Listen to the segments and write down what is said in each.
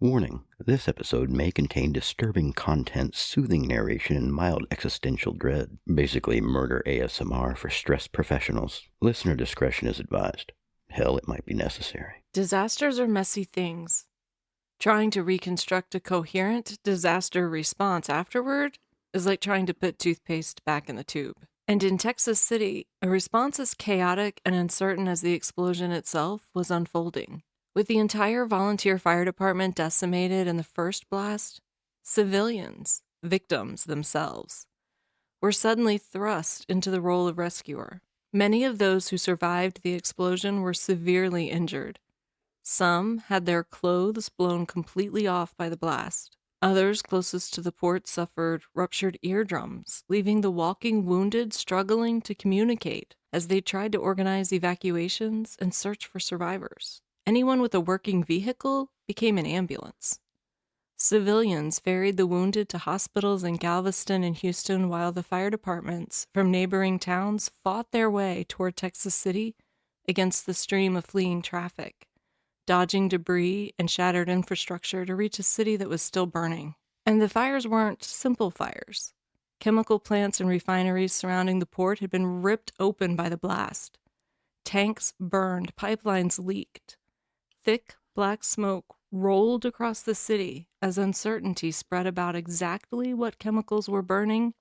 Warning, this episode may contain disturbing content, soothing narration, and mild existential dread. Basically, murder ASMR for stressed professionals. Listener discretion is advised. Hell, it might be necessary. Disasters are messy things. Trying to reconstruct a coherent disaster response afterward is like trying to put toothpaste back in the tube. And in Texas City, a response as chaotic and uncertain as the explosion itself was unfolding. With the entire volunteer fire department decimated in the first blast, civilians, victims themselves, were suddenly thrust into the role of rescuer. Many of those who survived the explosion were severely injured. Some had their clothes blown completely off by the blast. Others closest to the port suffered ruptured eardrums, leaving the walking wounded struggling to communicate as they tried to organize evacuations and search for survivors. Anyone with a working vehicle became an ambulance. Civilians ferried the wounded to hospitals in Galveston and Houston, while the fire departments from neighboring towns fought their way toward Texas City against the stream of fleeing traffic, dodging debris and shattered infrastructure to reach a city that was still burning. And the fires weren't simple fires. Chemical plants and refineries surrounding the port had been ripped open by the blast. Tanks burned, pipelines leaked. Thick, black smoke rolled across the city as uncertainty spread about exactly what chemicals were burning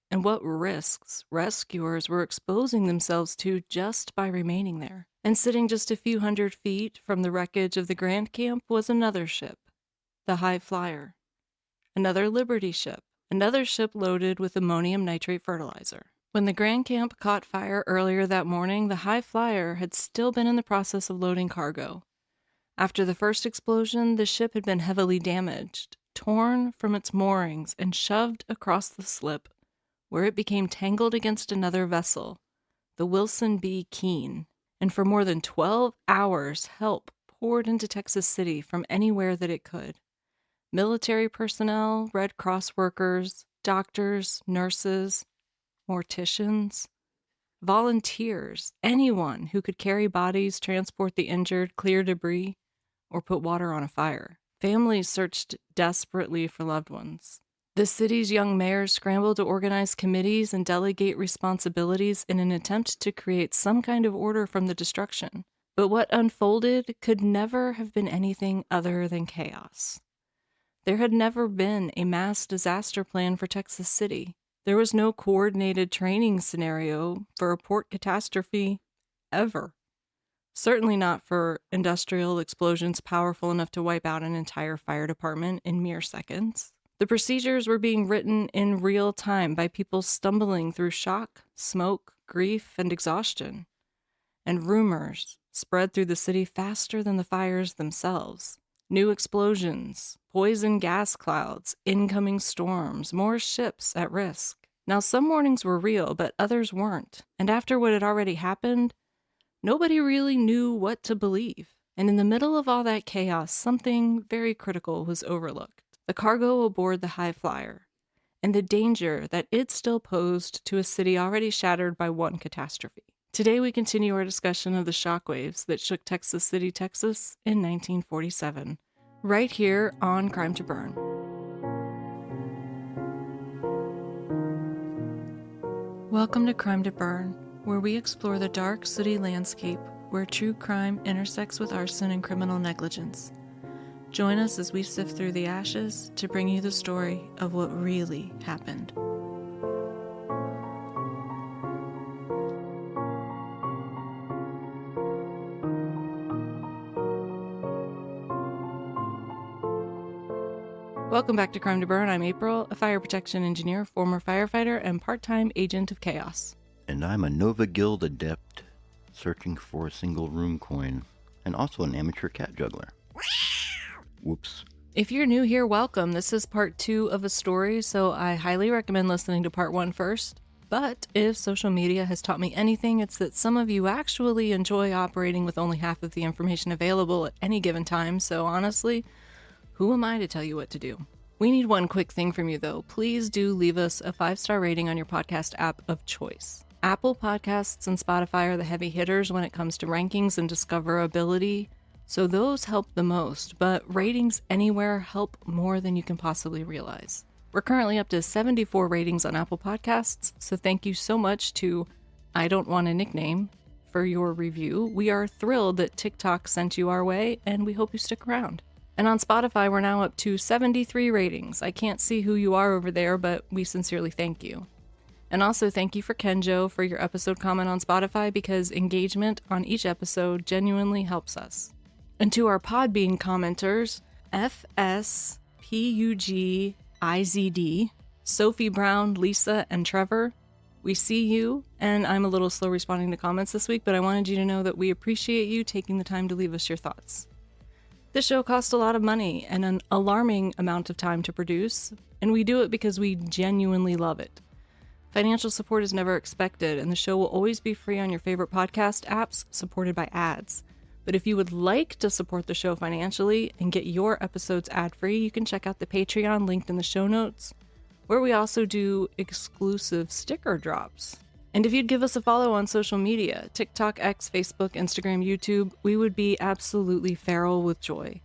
and what risks rescuers were exposing themselves to just by remaining there. And sitting just a few hundred feet from the wreckage of the Grandcamp was another ship, the High Flyer. Another Liberty ship, another ship loaded with ammonium nitrate fertilizer. When the Grandcamp caught fire earlier that morning, the High Flyer had still been in the process of loading cargo. After the first explosion, the ship had been heavily damaged, torn from its moorings, and shoved across the slip, where it became tangled against another vessel, the Wilson B. Keene. And for more than 12 hours, help poured into Texas City from anywhere that it could. Military personnel, Red Cross workers, doctors, nurses, morticians, volunteers, anyone who could carry bodies, transport the injured, clear debris, or put water on a fire. Families searched desperately for loved ones. The city's young mayors scrambled to organize committees and delegate responsibilities in an attempt to create some kind of order from the destruction. But what unfolded could never have been anything other than chaos. There had never been a mass disaster plan for Texas City. There was no coordinated training scenario for a port catastrophe ever. Certainly not for industrial explosions powerful enough to wipe out an entire fire department in mere seconds. The procedures were being written in real time by people stumbling through shock, smoke, grief, and exhaustion. And rumors spread through the city faster than the fires themselves. New explosions, poison gas clouds, incoming storms, more ships at risk. Now, some warnings were real, but others weren't. And after what had already happened, nobody really knew what to believe. And in the middle of all that chaos, something very critical was overlooked. The cargo aboard the High Flyer, and the danger that it still posed to a city already shattered by one catastrophe. Today we continue our discussion of the shockwaves that shook Texas City, Texas in 1947, right here on Crime to Burn. Welcome to Crime to Burn, where we explore the dark city landscape where true crime intersects with arson and criminal negligence. Join us as we sift through the ashes to bring you the story of what really happened. Welcome back to Crime to Burn. I'm April, a fire protection engineer, former firefighter, and part-time agent of chaos. And I'm a Nova Guild adept searching for a single room coin, and also an amateur cat juggler. Whoops. If you're new here, welcome. This is part 2 of a story, so I highly recommend listening to part 1 first. But if social media has taught me anything, it's that some of you actually enjoy operating with only half of the information available at any given time, so honestly, who am I to tell you what to do? We need one quick thing from you, though. Please do leave us a 5-star rating on your podcast app of choice. Apple Podcasts and Spotify are the heavy hitters when it comes to rankings and discoverability, So those help the most, but ratings anywhere help more than you can possibly realize. We're currently up to 74 ratings on Apple Podcasts, so thank you so much to I Don't Want a Nickname for your review. We are thrilled that TikTok sent you our way, and we hope you stick around. And on Spotify, we're now up to 73 ratings. I can't see who you are over there, but we sincerely thank you. And also thank you for Kenjo for your episode comment on Spotify, because engagement on each episode genuinely helps us. And to our Podbean commenters, FSPUGIZD, Sophie Brown, Lisa, and Trevor, we see you, and I'm a little slow responding to comments this week, but I wanted you to know that we appreciate you taking the time to leave us your thoughts. This show costs a lot of money and an alarming amount of time to produce, and we do it because we genuinely love it. Financial support is never expected, and the show will always be free on your favorite podcast apps, supported by ads. But if you would like to support the show financially and get your episodes ad-free, you can check out the Patreon linked in the show notes, where we also do exclusive sticker drops. And if you'd give us a follow on social media, TikTok, X, Facebook, Instagram, YouTube, we would be absolutely feral with joy.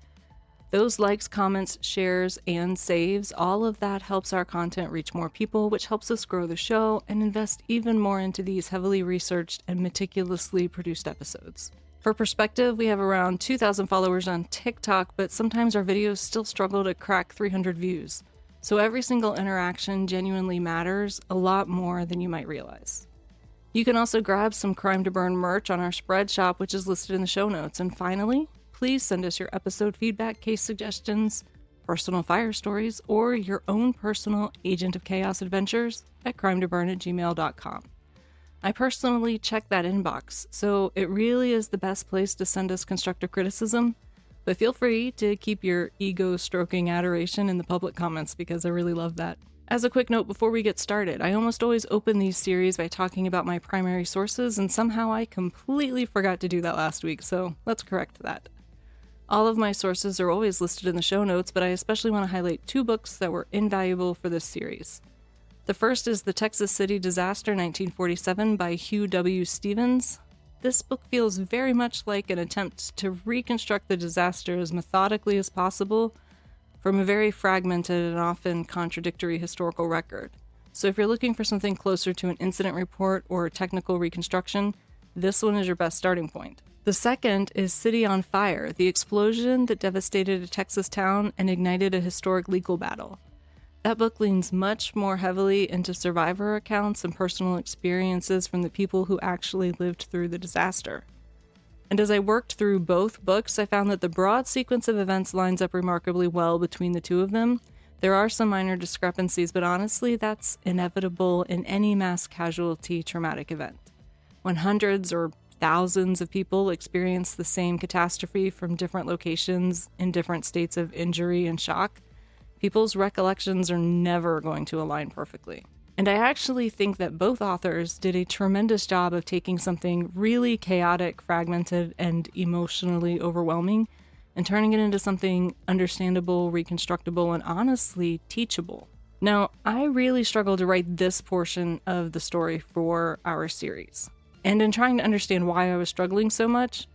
Those likes, comments, shares, and saves, all of that helps our content reach more people, which helps us grow the show and invest even more into these heavily researched and meticulously produced episodes. For perspective, we have around 2,000 followers on TikTok, but sometimes our videos still struggle to crack 300 views. So every single interaction genuinely matters a lot more than you might realize. You can also grab some Crime to Burn merch on our spread shop, which is listed in the show notes. And finally, please send us your episode feedback, case suggestions, personal fire stories, or your own personal Agent of Chaos adventures at crimetoburn@gmail.com. I personally check that inbox, so it really is the best place to send us constructive criticism, but feel free to keep your ego-stroking adoration in the public comments, because I really love that. As a quick note before we get started, I almost always open these series by talking about my primary sources, and somehow I completely forgot to do that last week, so let's correct that. All of my sources are always listed in the show notes, but I especially want to highlight 2 books that were invaluable for this series. The first is The Texas City Disaster 1947 by Hugh W. Stevens. This book feels very much like an attempt to reconstruct the disaster as methodically as possible from a very fragmented and often contradictory historical record. So if you're looking for something closer to an incident report or technical reconstruction, this one is your best starting point. The second is City on Fire, the explosion that devastated a Texas town and ignited a historic legal battle. That book leans much more heavily into survivor accounts and personal experiences from the people who actually lived through the disaster. And as I worked through both books, I found that the broad sequence of events lines up remarkably well between the two of them. There are some minor discrepancies, but honestly, that's inevitable in any mass casualty traumatic event. When hundreds or thousands of people experience the same catastrophe from different locations in different states of injury and shock, people's recollections are never going to align perfectly. And I actually think that both authors did a tremendous job of taking something really chaotic, fragmented, and emotionally overwhelming and turning it into something understandable, reconstructible, and honestly teachable. Now, I really struggled to write this portion of the story for our series. And in trying to understand why I was struggling so much,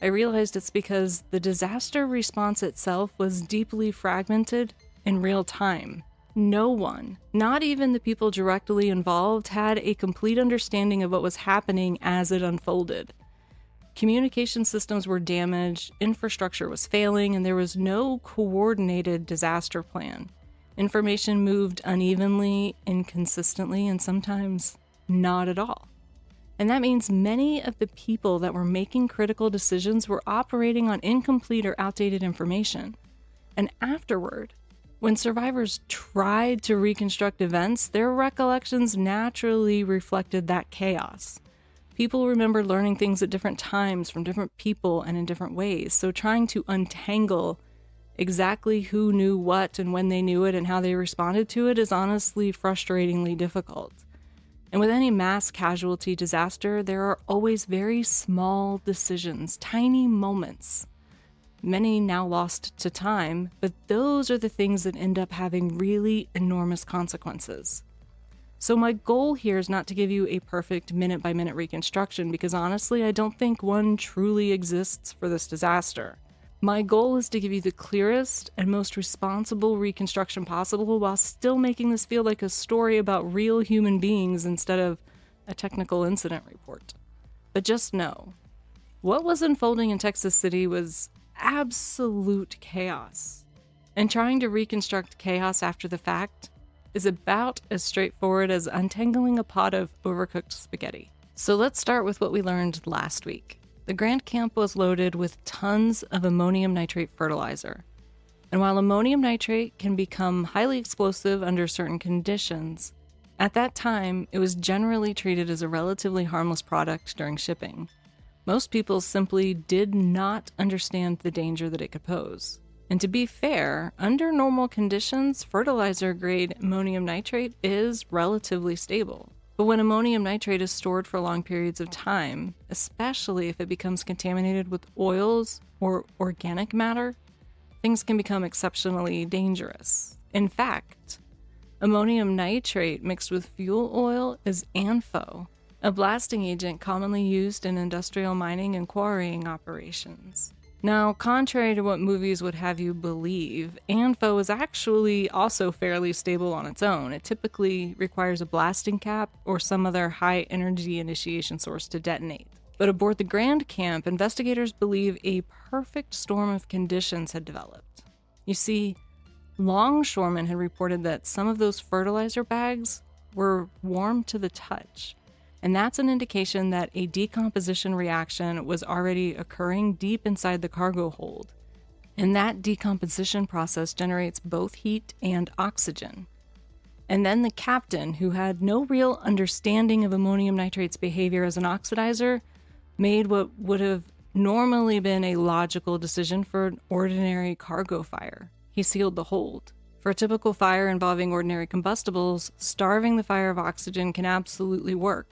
I realized it's because the disaster response itself was deeply fragmented in real time. No one, not even the people directly involved, had a complete understanding of what was happening as it unfolded. Communication systems were damaged, infrastructure was failing, and there was no coordinated disaster plan. Information moved unevenly, inconsistently, and sometimes not at all. And that means many of the people that were making critical decisions were operating on incomplete or outdated information. And afterward, when survivors tried to reconstruct events, their recollections naturally reflected that chaos. People remember learning things at different times from different people and in different ways, so trying to untangle exactly who knew what and when they knew it and how they responded to it is honestly frustratingly difficult. And with any mass casualty disaster, there are always very small decisions, tiny moments, many now lost to time, but those are the things that end up having really enormous consequences. So my goal here is not to give you a perfect minute-by-minute reconstruction, because honestly, I don't think one truly exists for this disaster. My goal is to give you the clearest and most responsible reconstruction possible while still making this feel like a story about real human beings instead of a technical incident report. But just know, what was unfolding in Texas City was absolute chaos. And trying to reconstruct chaos after the fact is about as straightforward as untangling a pot of overcooked spaghetti. So let's start with what we learned last week. The Grandcamp was loaded with tons of ammonium nitrate fertilizer. And while ammonium nitrate can become highly explosive under certain conditions, at that time it was generally treated as a relatively harmless product during shipping. Most people simply did not understand the danger that it could pose. And to be fair, under normal conditions, fertilizer-grade ammonium nitrate is relatively stable. But when ammonium nitrate is stored for long periods of time, especially if it becomes contaminated with oils or organic matter, things can become exceptionally dangerous. In fact, ammonium nitrate mixed with fuel oil is ANFO, a blasting agent commonly used in industrial mining and quarrying operations. Now, contrary to what movies would have you believe, ANFO is actually also fairly stable on its own. It typically requires a blasting cap or some other high-energy initiation source to detonate. But aboard the Grandcamp, investigators believe a perfect storm of conditions had developed. You see, longshoremen had reported that some of those fertilizer bags were warm to the touch. And that's an indication that a decomposition reaction was already occurring deep inside the cargo hold. And that decomposition process generates both heat and oxygen. And then the captain, who had no real understanding of ammonium nitrate's behavior as an oxidizer, made what would have normally been a logical decision for an ordinary cargo fire. He sealed the hold. For a typical fire involving ordinary combustibles, starving the fire of oxygen can absolutely work.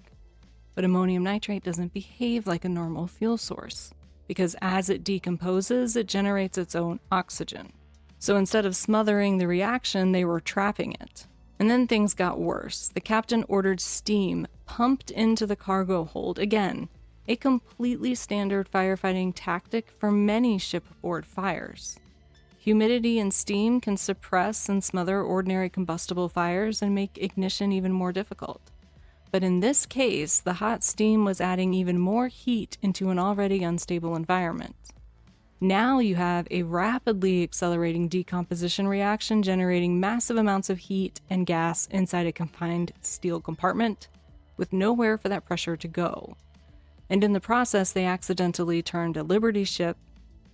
But ammonium nitrate doesn't behave like a normal fuel source, because as it decomposes, it generates its own oxygen. So instead of smothering the reaction, they were trapping it. And then things got worse. The captain ordered steam pumped into the cargo hold. Again, a completely standard firefighting tactic for many shipboard fires. Humidity and steam can suppress and smother ordinary combustible fires and make ignition even more difficult. But in this case, the hot steam was adding even more heat into an already unstable environment. Now you have a rapidly accelerating decomposition reaction generating massive amounts of heat and gas inside a confined steel compartment with nowhere for that pressure to go. And in the process, they accidentally turned a Liberty ship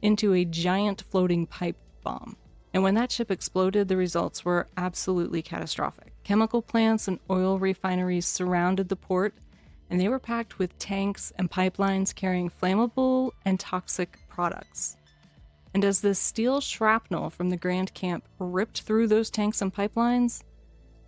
into a giant floating pipe bomb. And when that ship exploded, the results were absolutely catastrophic. Chemical plants and oil refineries surrounded the port, and they were packed with tanks and pipelines carrying flammable and toxic products. And as this steel shrapnel from the Grandcamp ripped through those tanks and pipelines,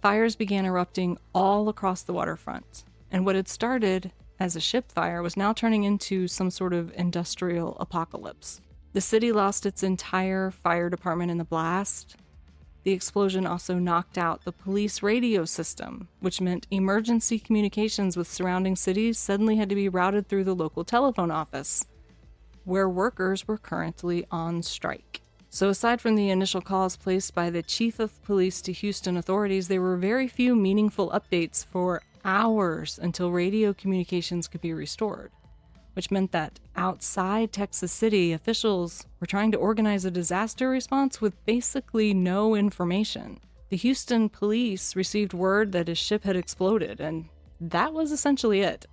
fires began erupting all across the waterfront. And what had started as a ship fire was now turning into some sort of industrial apocalypse. The city lost its entire fire department in the blast. The explosion also knocked out the police radio system, which meant emergency communications with surrounding cities suddenly had to be routed through the local telephone office, where workers were currently on strike. So aside from the initial calls placed by the chief of police to Houston authorities, there were very few meaningful updates for hours until radio communications could be restored, which meant that outside Texas City, officials were trying to organize a disaster response with basically no information. The Houston police received word that a ship had exploded, and that was essentially it.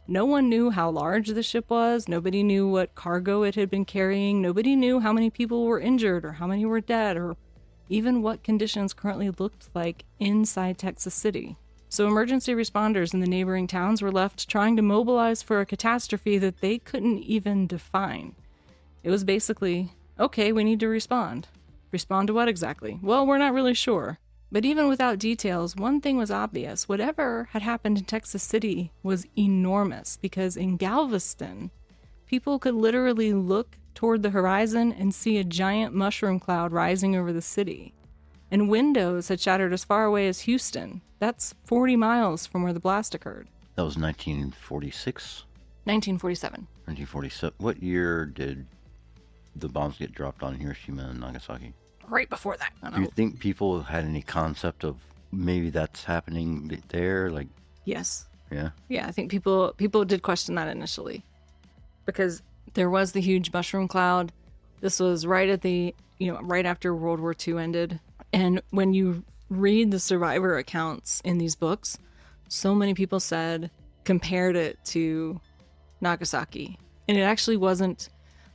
No one knew how large the ship was, nobody knew what cargo it had been carrying, nobody knew how many people were injured or how many were dead, or even what conditions currently looked like inside Texas City. So emergency responders in the neighboring towns were left trying to mobilize for a catastrophe that they couldn't even define. It was basically, okay, we need to respond. Respond to what exactly? Well, we're not really sure. But even without details, one thing was obvious. Whatever had happened in Texas City was enormous, because in Galveston, people could literally look toward the horizon and see a giant mushroom cloud rising over the city. And windows had shattered as far away as Houston. That's 40 miles from where the blast occurred. That was 1946? 1947. 1947. What year did the bombs get dropped on Hiroshima and Nagasaki? Right before that. Do you think people had any concept of maybe that's happening there? Like, Yes. yeah. Yeah, I think people did question that initially because there was the huge mushroom cloud. This was right at the, right after World War II ended. And when you read the survivor accounts in these books, so many people compared it to Nagasaki. And it actually wasn't,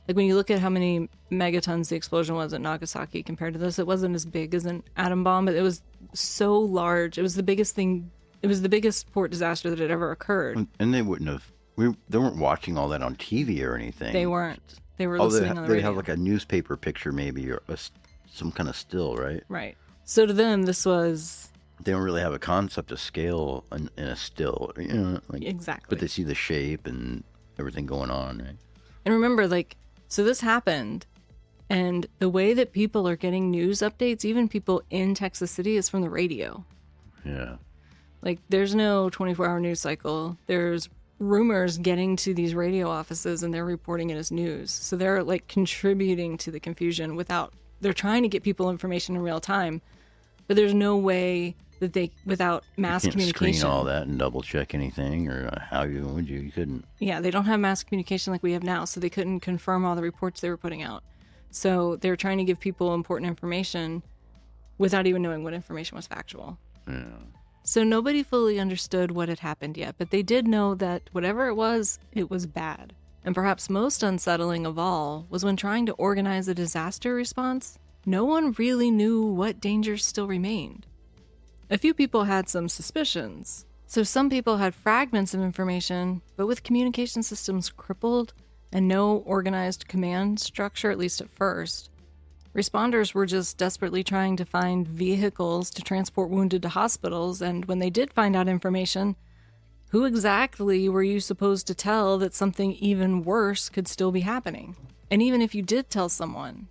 like when you look at how many megatons the explosion was at Nagasaki compared to this, it wasn't as big as an atom bomb, but it was so large. It was the biggest thing. It was the biggest port disaster that had ever occurred. And they wouldn't have, they weren't watching all that on TV or anything. They weren't. They were listening on the radio. They have like a newspaper picture maybe or some kind of still, right? Right. So to them, this was... They don't really have a concept of scale in a still, Exactly. But they see the shape and everything going on, right? And remember, so this happened, and the way that people are getting news updates, even people in Texas City, is from the radio. Yeah. There's no 24-hour news cycle. There's rumors getting to these radio offices, and they're reporting it as news. So they're, contributing to the confusion they're trying to get people information in real time, but there's no way that without mass communication. Screen all that and double check anything, or how would you? You couldn't. Yeah, they don't have mass communication like we have now, so they couldn't confirm all the reports they were putting out. So they're trying to give people important information without even knowing what information was factual. Yeah. So nobody fully understood what had happened yet, but they did know that whatever it was bad. And perhaps most unsettling of all was when trying to organize a disaster response, no one really knew what dangers still remained. A few people had some suspicions. So some people had fragments of information, but with communication systems crippled and no organized command structure, at least at first, responders were just desperately trying to find vehicles to transport wounded to hospitals, and when they did find out information, who exactly were you supposed to tell that something even worse could still be happening? And even if you did tell someone,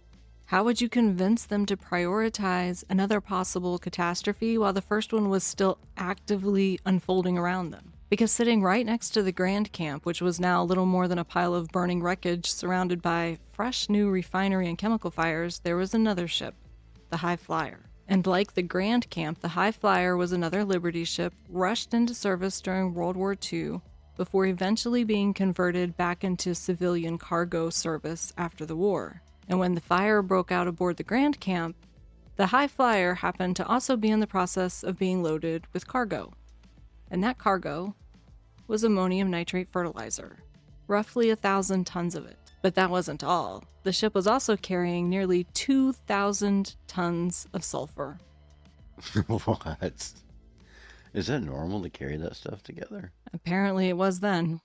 how would you convince them to prioritize another possible catastrophe while the first one was still actively unfolding around them? Because sitting right next to the Grandcamp, which was now little more than a pile of burning wreckage surrounded by fresh new refinery and chemical fires, there was another ship, the High Flyer. And like the Grandcamp, the High Flyer was another Liberty ship rushed into service during World War II before eventually being converted back into civilian cargo service after the war. And when the fire broke out aboard the Grandcamp, the High Flyer happened to also be in the process of being loaded with cargo. And that cargo was ammonium nitrate fertilizer, roughly 1,000 tons of it. But that wasn't all. The ship was also carrying nearly 2,000 tons of sulfur. What? Is that normal to carry that stuff together? Apparently it was then.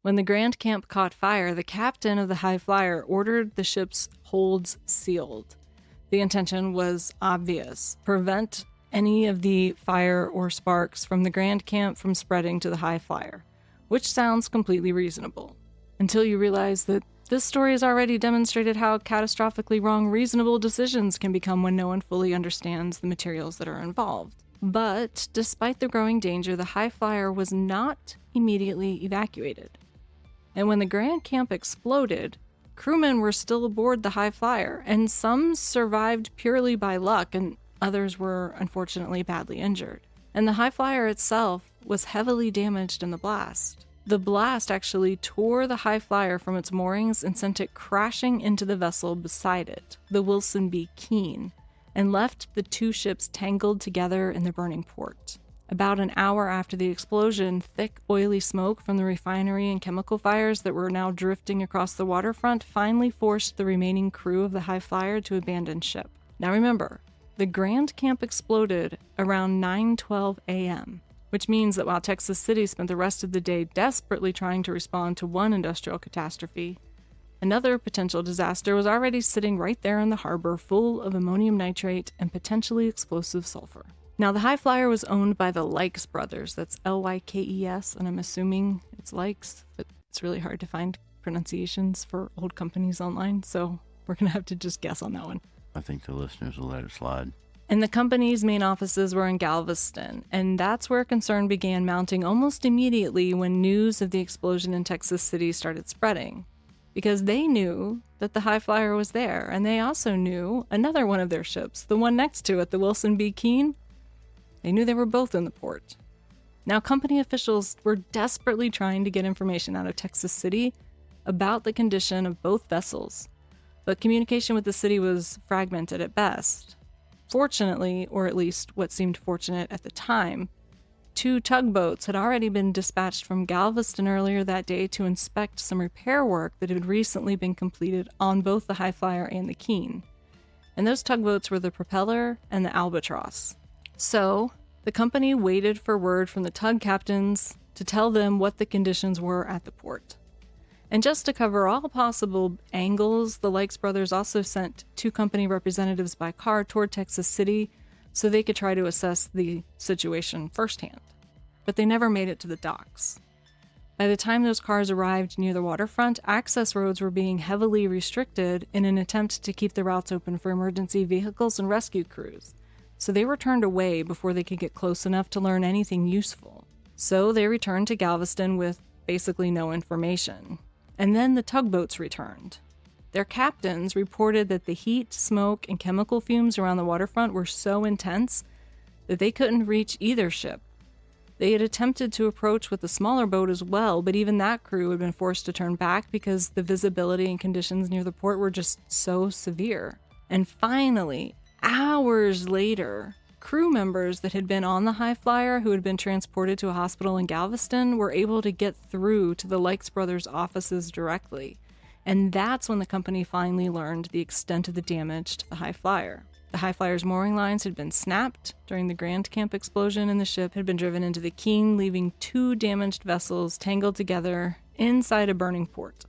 When the Grandcamp caught fire, the captain of the High Flyer ordered the ship's holds sealed. The intention was obvious: prevent any of the fire or sparks from the Grandcamp from spreading to the High Flyer, which sounds completely reasonable, until you realize that this story has already demonstrated how catastrophically wrong reasonable decisions can become when no one fully understands the materials that are involved. But despite the growing danger, the High Flyer was not immediately evacuated. And when the Grandcamp exploded, crewmen were still aboard the High Flyer, and some survived purely by luck, and others were unfortunately badly injured. And the High Flyer itself was heavily damaged in the blast. The blast actually tore the High Flyer from its moorings and sent it crashing into the vessel beside it, the Wilson B. Keene, and left the two ships tangled together in the burning port. About an hour after the explosion, thick, oily smoke from the refinery and chemical fires that were now drifting across the waterfront finally forced the remaining crew of the High Flyer to abandon ship. Now remember, the Grandcamp exploded around 9:12 a.m., which means that while Texas City spent the rest of the day desperately trying to respond to one industrial catastrophe, another potential disaster was already sitting right there in the harbor full of ammonium nitrate and potentially explosive sulfur. Now, the High Flyer was owned by the Lykes brothers. That's Lykes, and I'm assuming it's Lykes, but it's really hard to find pronunciations for old companies online, so we're going to have to just guess on that one. I think the listeners will let it slide. And the company's main offices were in Galveston, and that's where concern began mounting almost immediately when news of the explosion in Texas City started spreading. Because they knew that the High Flyer was there, and they also knew another one of their ships, the one next to it, the Wilson B. Keene. They knew they were both in the port. Now, company officials were desperately trying to get information out of Texas City about the condition of both vessels, but communication with the city was fragmented at best. Fortunately, or at least what seemed fortunate at the time, 2 tugboats had already been dispatched from Galveston earlier that day to inspect some repair work that had recently been completed on both the High Flyer and the Keene. And those tugboats were the Propeller and the Albatross. So, the company waited for word from the tug captains to tell them what the conditions were at the port. And just to cover all possible angles, the Lykes brothers also sent 2 company representatives by car toward Texas City so they could try to assess the situation firsthand. But they never made it to the docks. By the time those cars arrived near the waterfront, access roads were being heavily restricted in an attempt to keep the routes open for emergency vehicles and rescue crews. So they were turned away before they could get close enough to learn anything useful. So they returned to Galveston with basically no information. And then the tugboats returned. Their captains reported that the heat, smoke, and chemical fumes around the waterfront were so intense that they couldn't reach either ship. They had attempted to approach with a smaller boat as well, but even that crew had been forced to turn back because the visibility and conditions near the port were just so severe. And finally, hours later, crew members that had been on the High Flyer who had been transported to a hospital in Galveston were able to get through to the Lykes brothers' offices directly. And that's when the company finally learned the extent of the damage to the High Flyer. The High Flyer's mooring lines had been snapped during the Grandcamp explosion, and the ship had been driven into the Keene, leaving 2 damaged vessels tangled together inside a burning port.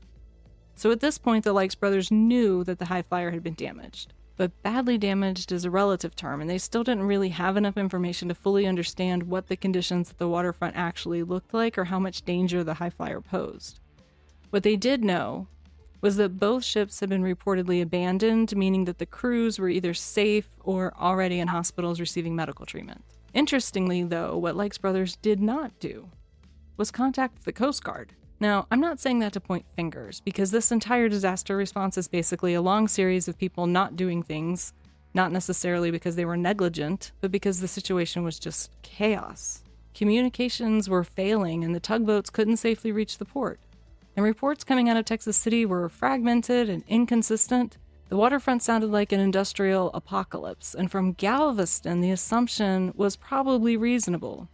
So at this point, the Lykes brothers knew that the High Flyer had been damaged. But badly damaged is a relative term, and they still didn't really have enough information to fully understand what the conditions at the waterfront actually looked like or how much danger the High Flyer posed. What they did know was that both ships had been reportedly abandoned, meaning that the crews were either safe or already in hospitals receiving medical treatment. Interestingly, though, what Lykes brothers did not do was contact the Coast Guard. Now, I'm not saying that to point fingers, because this entire disaster response is basically a long series of people not doing things, not necessarily because they were negligent, but because the situation was just chaos. Communications were failing, and the tugboats couldn't safely reach the port. And reports coming out of Texas City were fragmented and inconsistent. The waterfront sounded like an industrial apocalypse, and from Galveston, the assumption was probably reasonable.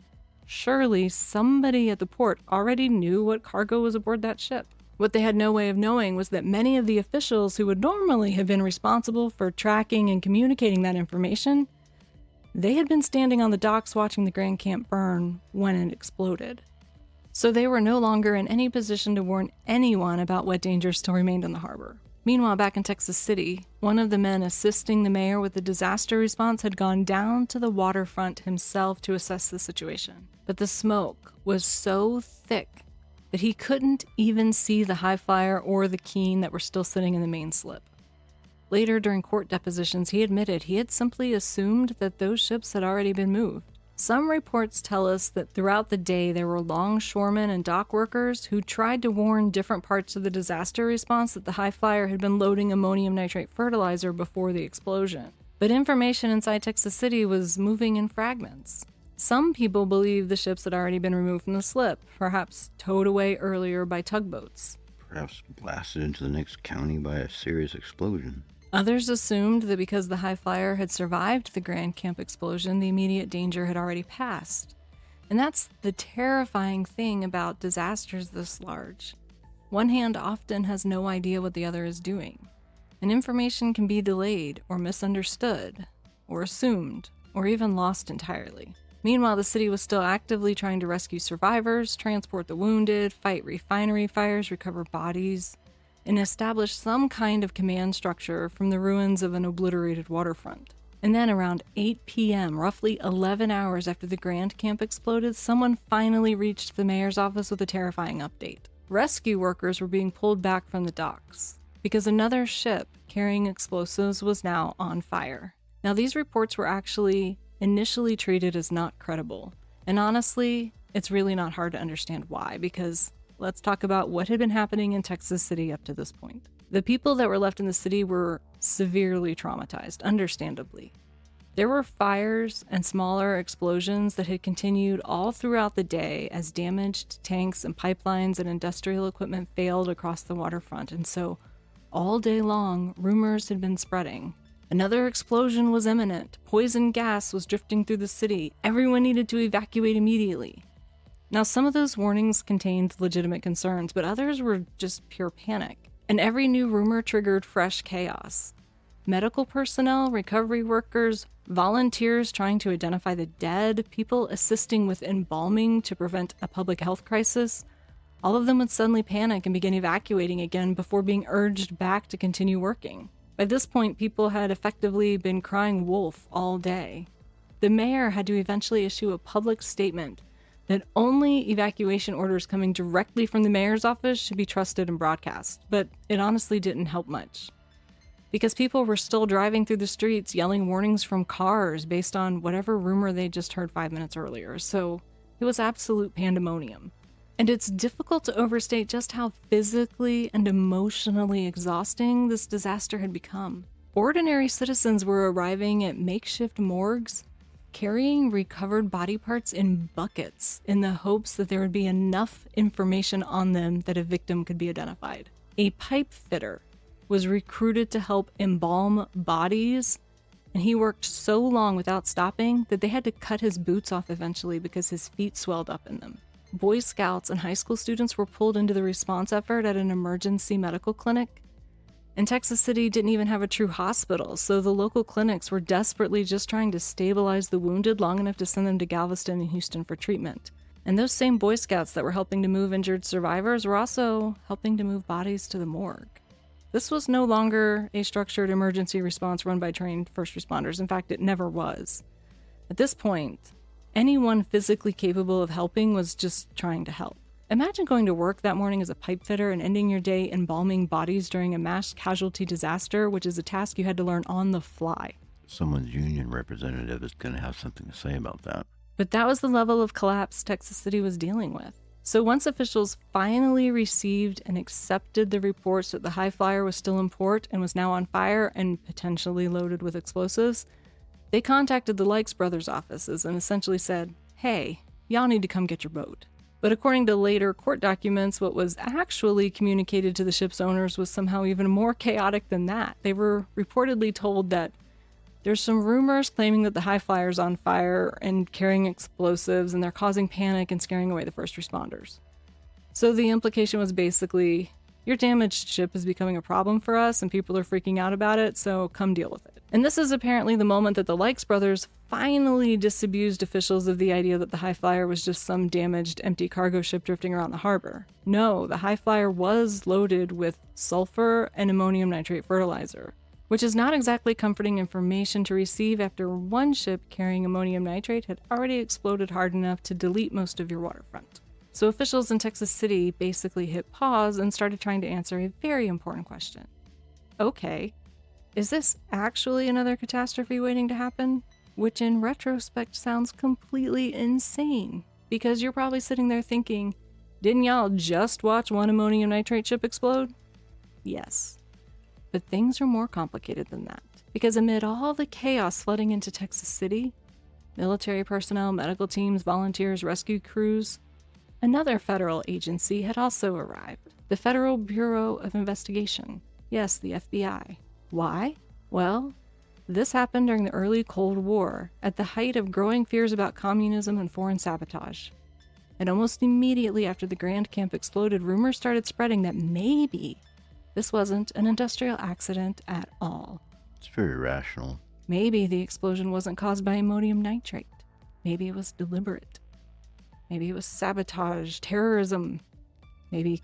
Surely somebody at the port already knew what cargo was aboard that ship. What they had no way of knowing was that many of the officials who would normally have been responsible for tracking and communicating that information, they had been standing on the docks watching the Grandcamp burn when it exploded. So they were no longer in any position to warn anyone about what dangers still remained in the harbor. Meanwhile, back in Texas City, one of the men assisting the mayor with the disaster response had gone down to the waterfront himself to assess the situation. But the smoke was so thick that he couldn't even see the High Flyer or the Keene that were still sitting in the main slip. Later, during court depositions, he admitted he had simply assumed that those ships had already been moved. Some reports tell us that throughout the day there were longshoremen and dock workers who tried to warn different parts of the disaster response that the High Flyer had been loading ammonium nitrate fertilizer before the explosion. But information inside Texas City was moving in fragments. Some people believe the ships had already been removed from the slip, perhaps towed away earlier by tugboats. Perhaps blasted into the next county by a serious explosion. Others assumed that because the High Flyer had survived the Grandcamp explosion, the immediate danger had already passed. And that's the terrifying thing about disasters this large. One hand often has no idea what the other is doing, and information can be delayed or misunderstood, or assumed, or even lost entirely. Meanwhile, the city was still actively trying to rescue survivors, transport the wounded, fight refinery fires, recover bodies, and establish some kind of command structure from the ruins of an obliterated waterfront. And then around 8 p.m., roughly 11 hours after the Grandcamp exploded, someone finally reached the mayor's office with a terrifying update. Rescue workers were being pulled back from the docks because another ship carrying explosives was now on fire. Now, these reports were actually initially treated as not credible. And honestly, it's really not hard to understand why, because let's talk about what had been happening in Texas City up to this point. The people that were left in the city were severely traumatized, understandably. There were fires and smaller explosions that had continued all throughout the day as damaged tanks and pipelines and industrial equipment failed across the waterfront. And so all day long, rumors had been spreading. Another explosion was imminent. Poison gas was drifting through the city. Everyone needed to evacuate immediately. Now, some of those warnings contained legitimate concerns, but others were just pure panic. And every new rumor triggered fresh chaos. Medical personnel, recovery workers, volunteers trying to identify the dead, people assisting with embalming to prevent a public health crisis, all of them would suddenly panic and begin evacuating again before being urged back to continue working. By this point, people had effectively been crying wolf all day. The mayor had to eventually issue a public statement that only evacuation orders coming directly from the mayor's office should be trusted and broadcast, but it honestly didn't help much. Because people were still driving through the streets yelling warnings from cars based on whatever rumor they just heard 5 minutes earlier, so it was absolute pandemonium. And it's difficult to overstate just how physically and emotionally exhausting this disaster had become. Ordinary citizens were arriving at makeshift morgues, carrying recovered body parts in buckets in the hopes that there would be enough information on them that a victim could be identified. A pipe fitter was recruited to help embalm bodies, and he worked so long without stopping that they had to cut his boots off eventually because his feet swelled up in them. Boy Scouts and high school students were pulled into the response effort at an emergency medical clinic. And Texas City didn't even have a true hospital, so the local clinics were desperately just trying to stabilize the wounded long enough to send them to Galveston and Houston for treatment. And those same Boy Scouts that were helping to move injured survivors were also helping to move bodies to the morgue. This was no longer a structured emergency response run by trained first responders. In fact, it never was. At this point, anyone physically capable of helping was just trying to help. Imagine going to work that morning as a pipe fitter and ending your day embalming bodies during a mass casualty disaster, which is a task you had to learn on the fly. Someone's union representative is going to have something to say about that. But that was the level of collapse Texas City was dealing with. So once officials finally received and accepted the reports that the high flyer was still in port and was now on fire and potentially loaded with explosives, they contacted the Likes brothers' offices and essentially said, "Hey, y'all need to come get your boat." But according to later court documents, what was actually communicated to the ship's owners was somehow even more chaotic than that. They were reportedly told that there's some rumors claiming that the high flyer's on fire and carrying explosives, and they're causing panic and scaring away the first responders. So the implication was basically, your damaged ship is becoming a problem for us and people are freaking out about it, so come deal with it. And this is apparently the moment that the Likes brothers finally disabused officials of the idea that the high flyer was just some damaged, empty cargo ship drifting around the harbor. No, the high flyer was loaded with sulfur and ammonium nitrate fertilizer, which is not exactly comforting information to receive after one ship carrying ammonium nitrate had already exploded hard enough to delete most of your waterfront. So officials in Texas City basically hit pause and started trying to answer a very important question. Okay, is this actually another catastrophe waiting to happen? Which in retrospect sounds completely insane, because you're probably sitting there thinking, didn't y'all just watch one ammonium nitrate ship explode? Yes. But things are more complicated than that, because amid all the chaos flooding into Texas City, military personnel, medical teams, volunteers, rescue crews, another federal agency had also arrived, the Federal Bureau of Investigation. Yes, the FBI. Why? Well, this happened during the early Cold War, at the height of growing fears about communism and foreign sabotage. And almost immediately after the Grandcamp exploded, rumors started spreading that maybe this wasn't an industrial accident at all. It's very rational. Maybe the explosion wasn't caused by ammonium nitrate. Maybe it was deliberate. Maybe it was sabotage, terrorism. Maybe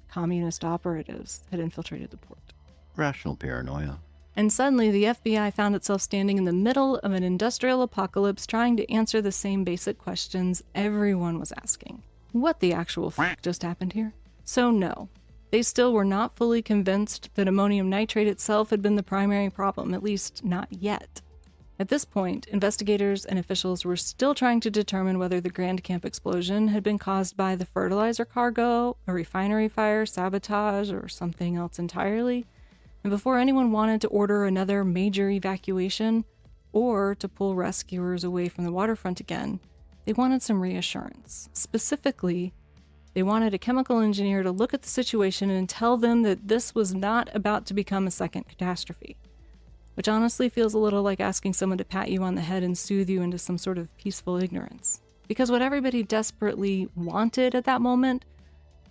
communist operatives had infiltrated the port. Rational paranoia. And suddenly the FBI found itself standing in the middle of an industrial apocalypse trying to answer the same basic questions everyone was asking. What the actual f*** just happened here? So no, they still were not fully convinced that ammonium nitrate itself had been the primary problem, at least not yet. At this point, investigators and officials were still trying to determine whether the Grandcamp explosion had been caused by the fertilizer cargo, a refinery fire, sabotage, or something else entirely. And before anyone wanted to order another major evacuation or to pull rescuers away from the waterfront again, they wanted some reassurance. Specifically, they wanted a chemical engineer to look at the situation and tell them that this was not about to become a second catastrophe. Which honestly feels a little like asking someone to pat you on the head and soothe you into some sort of peaceful ignorance. Because what everybody desperately wanted at that moment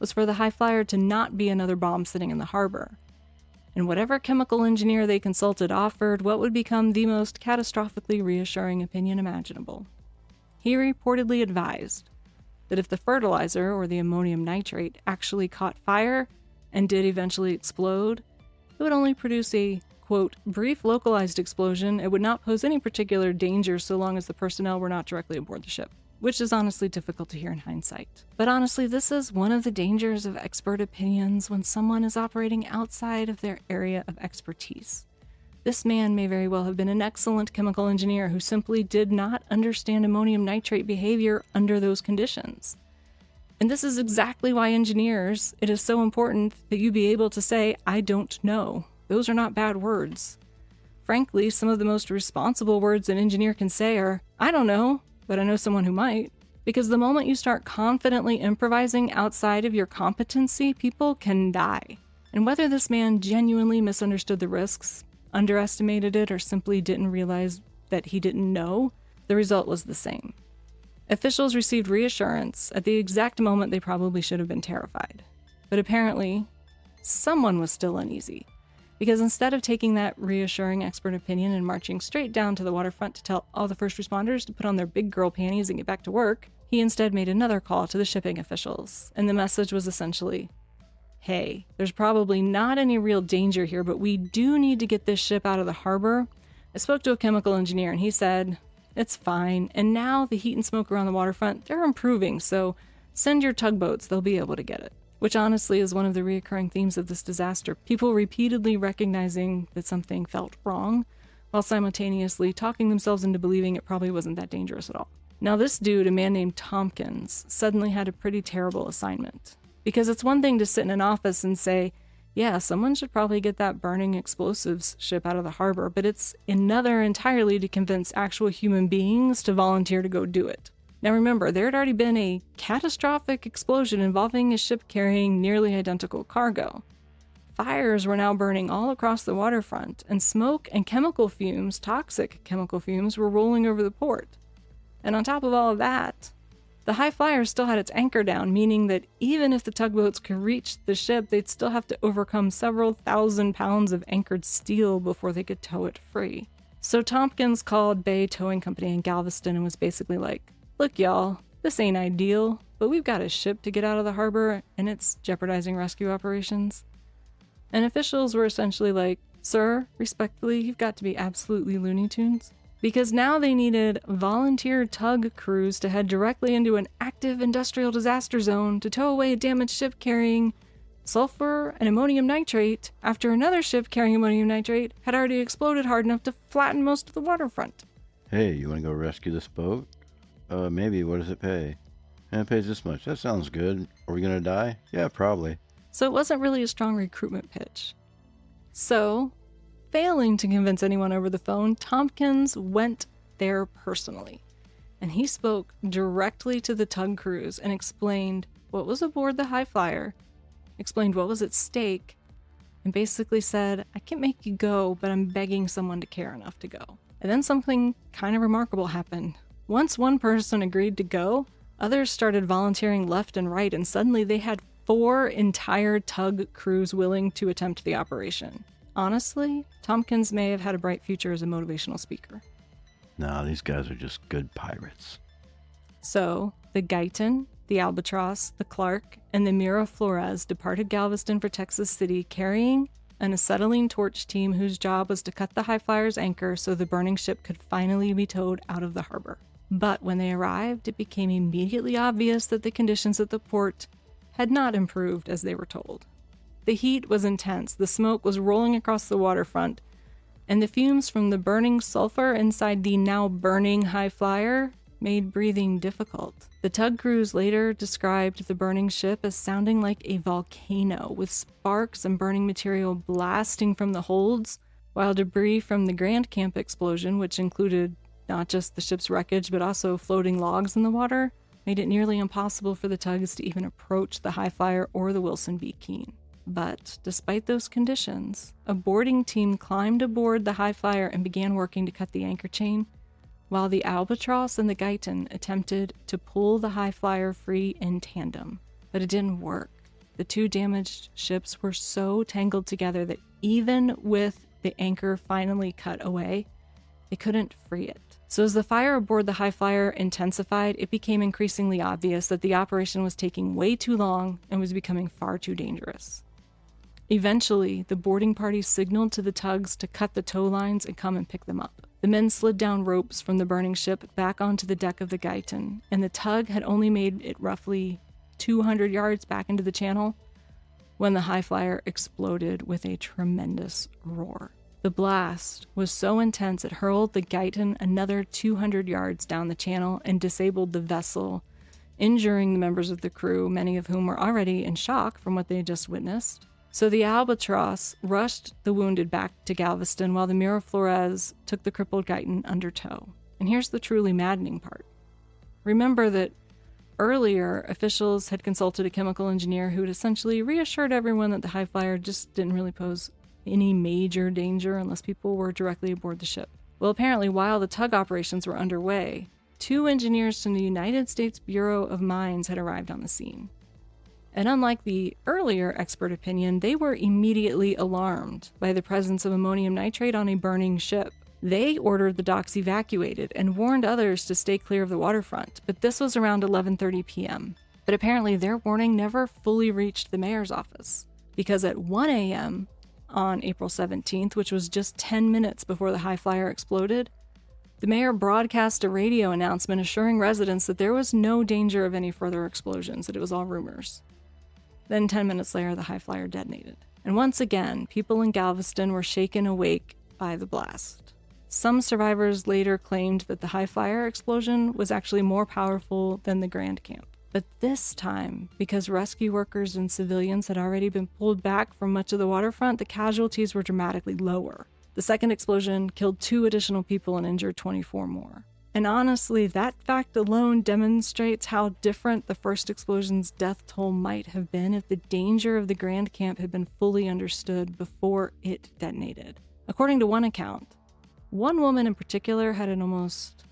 was for the high flyer to not be another bomb sitting in the harbor. And whatever chemical engineer they consulted offered what would become the most catastrophically reassuring opinion imaginable. He reportedly advised that if the fertilizer, or the ammonium nitrate, actually caught fire and did eventually explode, it would only produce a, quote, brief localized explosion. It would not pose any particular danger so long as the personnel were not directly aboard the ship, which is honestly difficult to hear in hindsight. But honestly, this is one of the dangers of expert opinions when someone is operating outside of their area of expertise. This man may very well have been an excellent chemical engineer who simply did not understand ammonium nitrate behavior under those conditions. And this is exactly why engineers, it is so important that you be able to say, I don't know. Those are not bad words. Frankly, some of the most responsible words an engineer can say are, I don't know, but I know someone who might. Because the moment you start confidently improvising outside of your competency, people can die. And whether this man genuinely misunderstood the risks, underestimated it, or simply didn't realize that he didn't know, the result was the same. Officials received reassurance at the exact moment they probably should have been terrified. But apparently, someone was still uneasy. Because instead of taking that reassuring expert opinion and marching straight down to the waterfront to tell all the first responders to put on their big girl panties and get back to work, he instead made another call to the shipping officials. And the message was essentially, hey, there's probably not any real danger here, but we do need to get this ship out of the harbor. I spoke to a chemical engineer and he said, it's fine. And now the heat and smoke around the waterfront, they're improving. So send your tugboats, they'll be able to get it. Which honestly is one of the recurring themes of this disaster. People repeatedly recognizing that something felt wrong, while simultaneously talking themselves into believing it probably wasn't that dangerous at all. Now this dude, a man named Tompkins, suddenly had a pretty terrible assignment. Because it's one thing to sit in an office and say, yeah, someone should probably get that burning explosives ship out of the harbor, but it's another entirely to convince actual human beings to volunteer to go do it. Now remember, there had already been a catastrophic explosion involving a ship carrying nearly identical cargo. Fires were now burning all across the waterfront, and smoke and chemical fumes, toxic chemical fumes, were rolling over the port. And on top of all of that, the high flyer still had its anchor down, meaning that even if the tugboats could reach the ship, they'd still have to overcome several thousand pounds of anchored steel before they could tow it free. So Tompkins called Bay Towing Company in Galveston and was basically like, look y'all, this ain't ideal, but we've got a ship to get out of the harbor and it's jeopardizing rescue operations. And officials were essentially like, sir, respectfully, you've got to be absolutely Looney Tunes. Because now they needed volunteer tug crews to head directly into an active industrial disaster zone to tow away a damaged ship carrying sulfur and ammonium nitrate after another ship carrying ammonium nitrate had already exploded hard enough to flatten most of the waterfront. Hey, you want to go rescue this boat? Maybe. What does it pay? It pays this much. That sounds good. Are we going to die? Yeah, probably. So it wasn't really a strong recruitment pitch. So, failing to convince anyone over the phone, Tompkins went there personally. And he spoke directly to the tug crews and explained what was aboard the high flyer, explained what was at stake, and basically said, I can't make you go, but I'm begging someone to care enough to go. And then something kind of remarkable happened. Once one person agreed to go, others started volunteering left and right, and suddenly they had 4 entire tug crews willing to attempt the operation. Honestly, Tompkins may have had a bright future as a motivational speaker. No, these guys are just good pirates. So, the Guyton, the Albatross, the Clark, and the Mira Flores departed Galveston for Texas City carrying an acetylene torch team whose job was to cut the high flyer's anchor so the burning ship could finally be towed out of the harbor. But when they arrived, it became immediately obvious that the conditions at the port had not improved as they were told. The heat was intense, the smoke was rolling across the waterfront, and the fumes from the burning sulfur inside the now burning high flyer made breathing difficult. The tug crews later described the burning ship as sounding like a volcano, with sparks and burning material blasting from the holds, while debris from the Grandcamp explosion, which included not just the ship's wreckage but also floating logs in the water, made it nearly impossible for the tugs to even approach the high flyer or the Wilson B. Keene. But despite those conditions, a boarding team climbed aboard the high flyer and began working to cut the anchor chain, while the Albatross and the Guyton attempted to pull the high flyer free in tandem. But it didn't work. The two damaged ships were so tangled together that even with the anchor finally cut away, they couldn't free it. So as the fire aboard the high flyer intensified, it became increasingly obvious that the operation was taking way too long and was becoming far too dangerous. Eventually, the boarding party signaled to the tugs to cut the tow lines and come and pick them up. The men slid down ropes from the burning ship back onto the deck of the Guyton, and the tug had only made it roughly 200 yards back into the channel when the high flyer exploded with a tremendous roar. The blast was so intense it hurled the Guyton another 200 yards down the channel and disabled the vessel, injuring the members of the crew, many of whom were already in shock from what they had just witnessed. So the Albatross rushed the wounded back to Galveston while the Miraflores took the crippled Guyton under tow. And here's the truly maddening part. Remember that earlier, officials had consulted a chemical engineer who had essentially reassured everyone that the high flyer just didn't really pose any major danger unless people were directly aboard the ship. Well, apparently, while the tug operations were underway, 2 engineers from the United States Bureau of Mines had arrived on the scene. And unlike the earlier expert opinion, they were immediately alarmed by the presence of ammonium nitrate on a burning ship. They ordered the docks evacuated and warned others to stay clear of the waterfront, but this was around 11:30 p.m. But apparently their warning never fully reached the mayor's office, because at 1 a.m. on April 17th, which was just 10 minutes before the high flyer exploded, the mayor broadcast a radio announcement assuring residents that there was no danger of any further explosions, that it was all rumors. Then 10 minutes later, the high flyer detonated. And once again, people in Galveston were shaken awake by the blast. Some survivors later claimed that the high flyer explosion was actually more powerful than the Grandcamp. But this time, because rescue workers and civilians had already been pulled back from much of the waterfront, the casualties were dramatically lower. The second explosion killed 2 additional people and injured 24 more. And honestly, that fact alone demonstrates how different the first explosion's death toll might have been if the danger of the Grandcamp had been fully understood before it detonated. According to one account, one woman in particular had an almost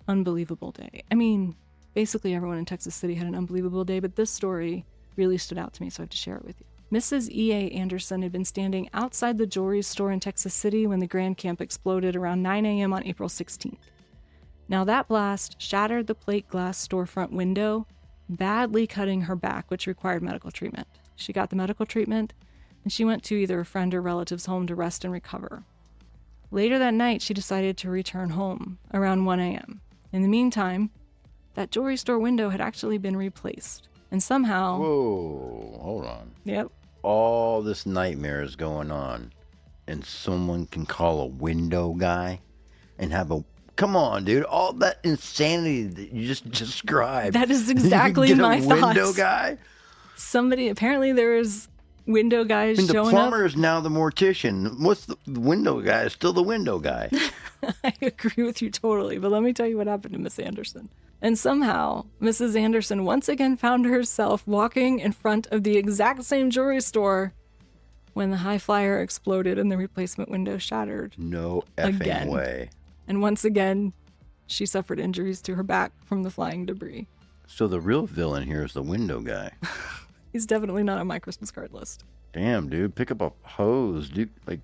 unbelievable day. I mean, basically everyone in Texas City had an unbelievable day, but this story really stood out to me, so I have to share it with you. Mrs. E.A. Anderson had been standing outside the jewelry store in Texas City when the Grandcamp exploded around 9 a.m. on April 16th. Now that blast shattered the plate glass storefront window, badly cutting her back, which required medical treatment. She got the medical treatment, and she went to either a friend or relative's home to rest and recover. Later that night, she decided to return home around 1 a.m. In the meantime, that jewelry store window had actually been replaced. And somehow... Whoa, hold on. Yep. All this nightmare is going on, and someone can call a window guy and have a... Come on, dude. All that insanity that you just described. That is exactly my thoughts. Window guy? Apparently there is window guys showing up. The plumber is now the mortician. What's the window guy? Is still the window guy. I agree with you totally, but let me tell you what happened to Miss Anderson. And somehow, Mrs. Anderson once again found herself walking in front of the exact same jewelry store when the high flyer exploded and the replacement window shattered. No effing way. And once again, she suffered injuries to her back from the flying debris. So the real villain here is the window guy. He's definitely not on my Christmas card list. Damn, dude. Pick up a hose, dude. Like,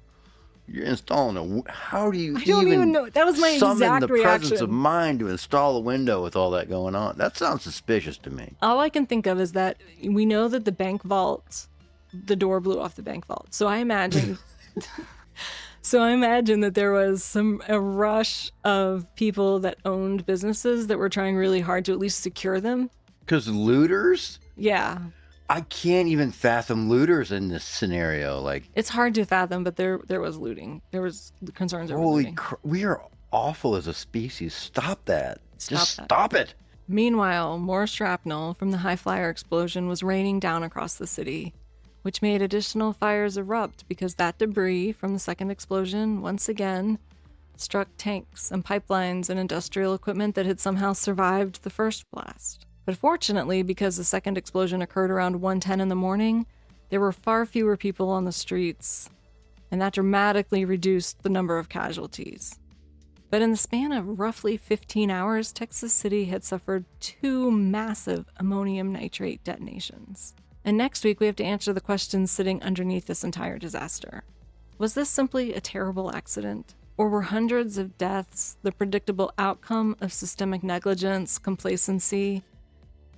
you're installing a... How do you I don't even know. That was my exact reaction. Summon the presence of mind to install a window with all that going on? That sounds suspicious to me. All I can think of is that we know that the bank vault, the door blew off the bank vault. So I imagine... that there was a rush of people that owned businesses that were trying really hard to at least secure them. Because looters? Yeah. I can't even fathom looters in this scenario. Like, It's hard to fathom, but there was looting. There was concerns over holy looting. we are awful as a species. Stop that. Just that. stop it. Meanwhile, more shrapnel from the high flyer explosion was raining down across the city, which made additional fires erupt because that debris from the second explosion once again struck tanks and pipelines and industrial equipment that had somehow survived the first blast. But fortunately, because the second explosion occurred around 1:10 in the morning, there were far fewer people on the streets, and that dramatically reduced the number of casualties. But in the span of roughly 15 hours, Texas City had suffered 2 massive ammonium nitrate detonations. And next week, we have to answer the questions sitting underneath this entire disaster. Was this simply a terrible accident? Or were hundreds of deaths the predictable outcome of systemic negligence, complacency,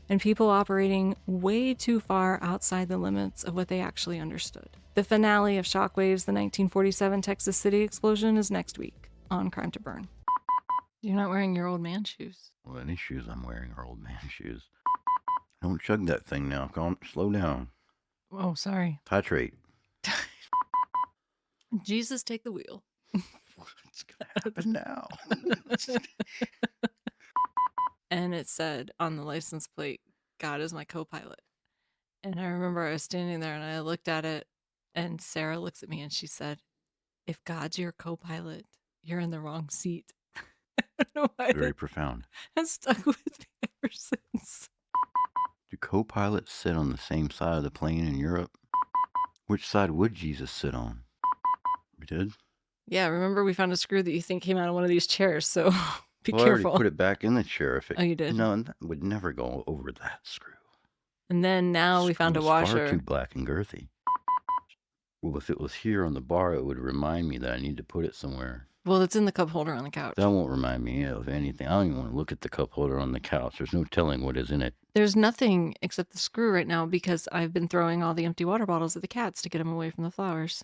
and people operating way too far outside the limits of what they actually understood? The finale of Shockwaves, the 1947 Texas City explosion, is next week on Crime to Burn. You're not wearing your old man shoes. Well, any shoes I'm wearing are old man shoes. Don't chug that thing now. Slow down. Oh, sorry. Titrate. Jesus, take the wheel. What's going to happen now? And it said on the license plate, God is my co-pilot. And I remember I was standing there and I looked at it, and Sarah looks at me and she said, if God's your co-pilot, you're in the wrong seat. I don't know why. Very profound. Has stuck with me ever since. Do co-pilots sit on the same side of the plane in Europe? Which side would Jesus sit on? We did? Yeah, remember we found a screw that you think came out of one of these chairs, so be I careful. already put it back in the chair. Oh, you did? No, that would never go over that screw. And then now we found a washer. Far too black and girthy. Well, if it was here on the bar, it would remind me that I need to put it somewhere. Well, it's in the cup holder on the couch. That won't remind me of anything. I don't even want to look at the cup holder on the couch. There's no telling what is in it. There's nothing except the screw right now because I've been throwing all the empty water bottles at the cats to get them away from the flowers.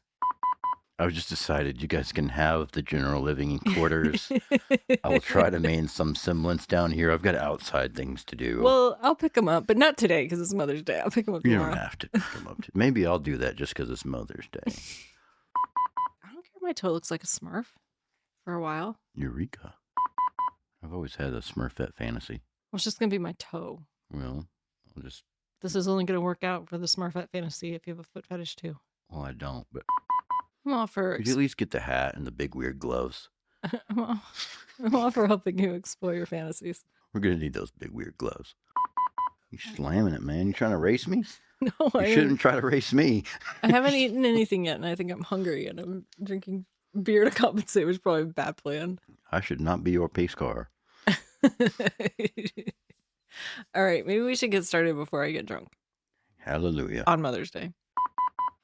I've just decided you guys can have the general living quarters. I will try to maintain some semblance down here. I've got outside things to do. Well, I'll pick them up, but not today because it's Mother's Day. I'll pick them up tomorrow. You don't have to pick them up. Maybe I'll do that just because it's Mother's Day. I don't care if my toe looks like a Smurf for a while. Eureka. I've always had a Smurfette fantasy. Well, it's just going to be my toe. Well, I'll just... This is only going to work out for the Smurfette fantasy if you have a foot fetish too. Well, I don't, but... I'm all for... Could you at least get the hat and the big weird gloves? I'm all for helping you explore your fantasies. We're going to need those big weird gloves. You slamming it, man. You trying to race me? No, you shouldn't try to race me. I haven't eaten anything yet, and I think I'm hungry, and I'm drinking beer to compensate, which is probably a bad plan. I should not be your pace car. All right, maybe we should get started before I get drunk. Hallelujah. On Mother's Day.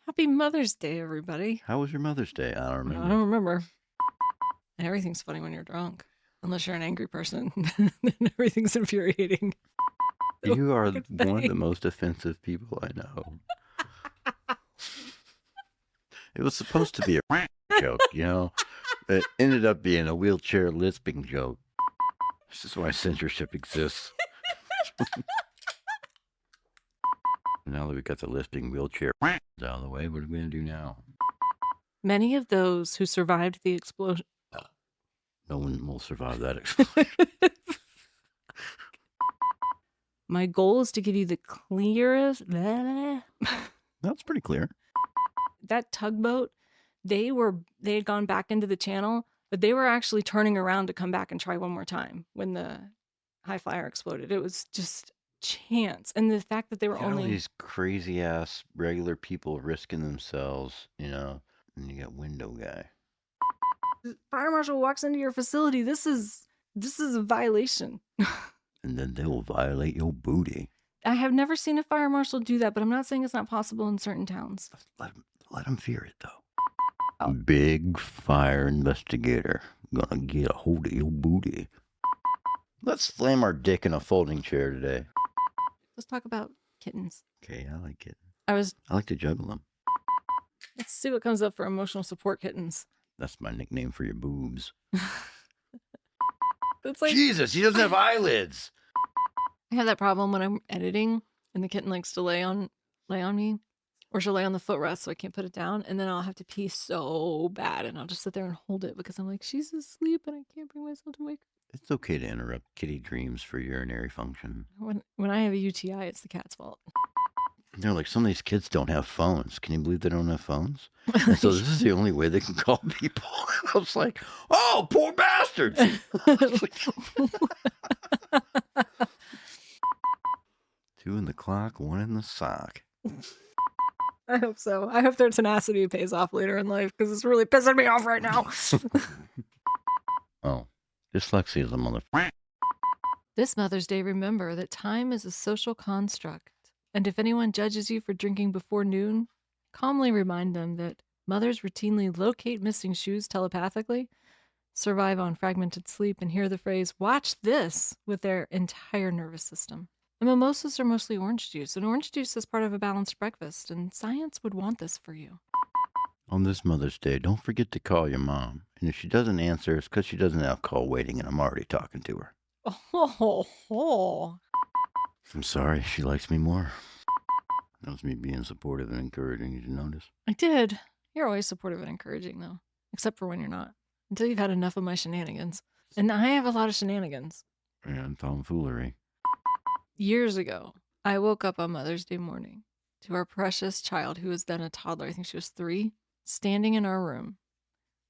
Happy Mother's Day, everybody. How was your Mother's Day? I don't remember. I don't remember. And everything's funny when you're drunk. Unless you're an angry person. Then everything's infuriating. You are one of the most offensive people I know. It was supposed to be a joke, you know? It ended up being a wheelchair lisping joke. This is why censorship exists. Now that we got the lisping wheelchair out of the way, what are we going to do now? Many of those who survived the explosion... No one will survive that explosion. My goal is to give you the clearest... That's pretty clear. That tugboat, they had gone back into the channel, but they were actually turning around to come back and try one more time when the high flyer exploded. It was just chance. And the fact that they were only... all these crazy ass regular people risking themselves, you know, and you got window guy. Fire marshal walks into your facility. This is a violation. And then they will violate your booty. I have never seen a fire marshal do that, but I'm not saying it's not possible in certain towns. Let them fear it, though. Oh. Big fire investigator gonna get a hold of your booty. Let's slam our dick in a folding chair today. Let's talk about kittens. Okay, I like kittens. I like to juggle them. Let's see what comes up for emotional support kittens. That's my nickname for your boobs. It's like, Jesus, he doesn't have eyelids. I have that problem when I'm editing and the kitten likes to lay on lay on me, or she'll lay on the footrest so I can't put it down, and then I'll have to pee so bad, and I'll just sit there and hold it because I'm like, she's asleep and I can't bring myself to wake her. It's okay to interrupt kitty dreams for urinary function. When I have a UTI, it's the cat's fault. They're like, some of these kids don't have phones. Can you believe they don't have phones? And so this is the only way they can call people. I was like, oh, poor bastards. 2 in the clock, 1 in the sock. I hope so. I hope their tenacity pays off later in life because it's really pissing me off right now. Oh, dyslexia is a motherfucker. This Mother's Day, remember that time is a social construct. And if anyone judges you for drinking before noon, calmly remind them that mothers routinely locate missing shoes telepathically, survive on fragmented sleep, and hear the phrase, watch this, with their entire nervous system. And mimosas are mostly orange juice, and orange juice is part of a balanced breakfast, and science would want this for you. On this Mother's Day, don't forget to call your mom. And if she doesn't answer, it's because she doesn't have call waiting and I'm already talking to her. Oh. I'm sorry, she likes me more. That was me being supportive and encouraging. Did you notice? I did. You're always supportive and encouraging, though. Except for when you're not. Until you've had enough of my shenanigans. And I have a lot of shenanigans. And tomfoolery. Years ago, I woke up on Mother's Day morning to our precious child, who was then a toddler, I think she was 3, standing in our room,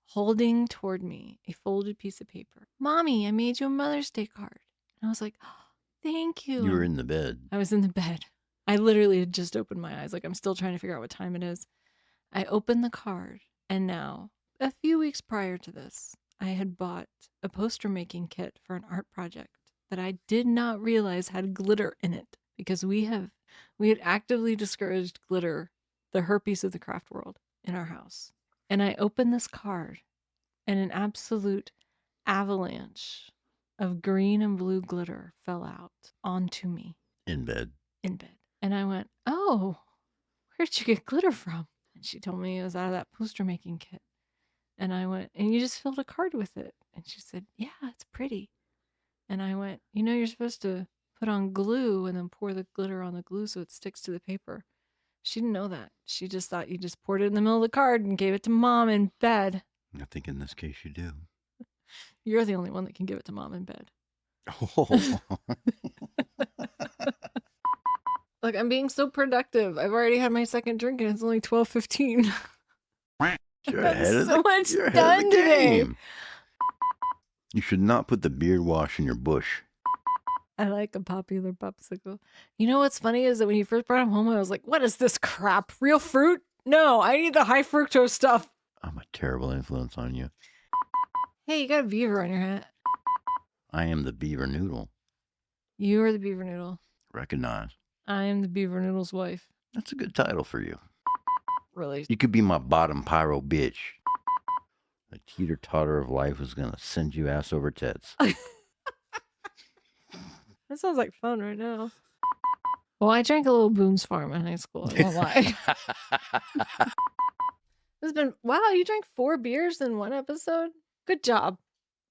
holding toward me a folded piece of paper. Mommy, I made you a Mother's Day card. And I was like, oh, thank you. You were in the bed. I was in the bed. I literally had just opened my eyes. Like, I'm still trying to figure out what time it is. I opened the card, and now, a few weeks prior to this, I had bought a poster making kit for an art project that I did not realize had glitter in it, because we had actively discouraged glitter, the herpes of the craft world, in our house. And I opened this card, and an absolute avalanche of green and blue glitter fell out onto me. In bed. And I went, oh, where'd you get glitter from? And she told me it was out of that poster making kit. And I went, and you just filled a card with it. And she said, yeah, it's pretty. And I went, you're supposed to put on glue and then pour the glitter on the glue so it sticks to the paper. She didn't know that. She just thought you just poured it in the middle of the card and gave it to Mom in bed. I think in this case you do. You're the only one that can give it to Mom in bed. Oh. Look, I'm being so productive. I've already had my second drink and it's only 12:15. You're ahead of so much done today. You should not put the beard wash in your bush. I like a popular popsicle. You know what's funny is that when you first brought him home, I was like, what is this crap? Real fruit? No, I need the high fructose stuff. I'm a terrible influence on you. Hey, you got a beaver on your hat. I am the beaver noodle. You are the beaver noodle. Recognize. I am the beaver noodle's wife. That's a good title for you. Really? You could be my bottom pyro bitch. The teeter-totter of life is going to send you ass over tits. That sounds like fun right now. Well, I drank a little Boone's Farm in high school. I won't lie. It's been, wow, you drank 4 beers in one episode? Good job.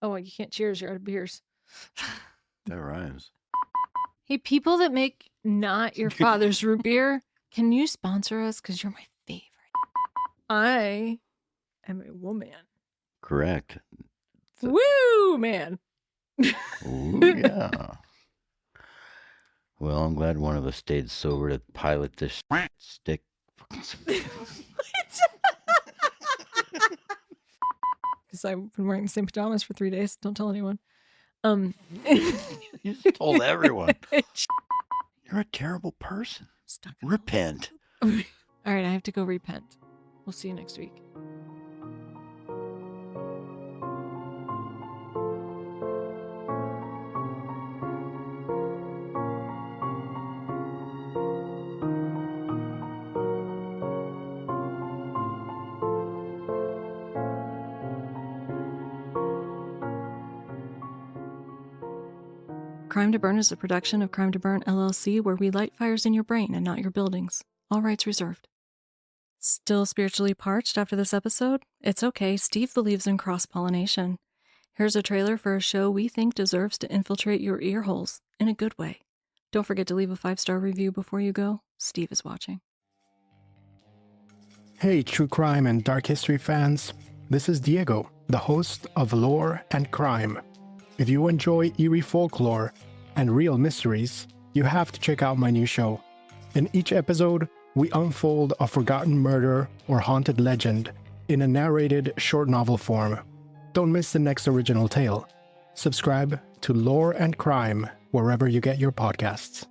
Oh, well, you can't cheers. You're out of beers. That rhymes. Hey, people that make not your father's root beer, can you sponsor us? Because you're my favorite. I am a woman. Correct. Woo, man. Ooh, yeah. Well, I'm glad one of us stayed sober to pilot this stick. Because I've been wearing the same pajamas for 3 days. Don't tell anyone. You just told everyone. You're a terrible person. Repent. All right, I have to go repent. We'll see you next week. Crime to Burn is a production of Crime to Burn, LLC, where we light fires in your brain and not your buildings. All rights reserved. Still spiritually parched after this episode? It's okay, Steve believes in cross-pollination. Here's a trailer for a show we think deserves to infiltrate your ear holes in a good way. Don't forget to leave a 5-star review before you go. Steve is watching. Hey, true crime and dark history fans. This is Diego, the host of Lore and Crime. If you enjoy eerie folklore and real mysteries, you have to check out my new show. In each episode, we unfold a forgotten murder or haunted legend in a narrated short novel form. Don't miss the next original tale. Subscribe to Lore and Crime wherever you get your podcasts.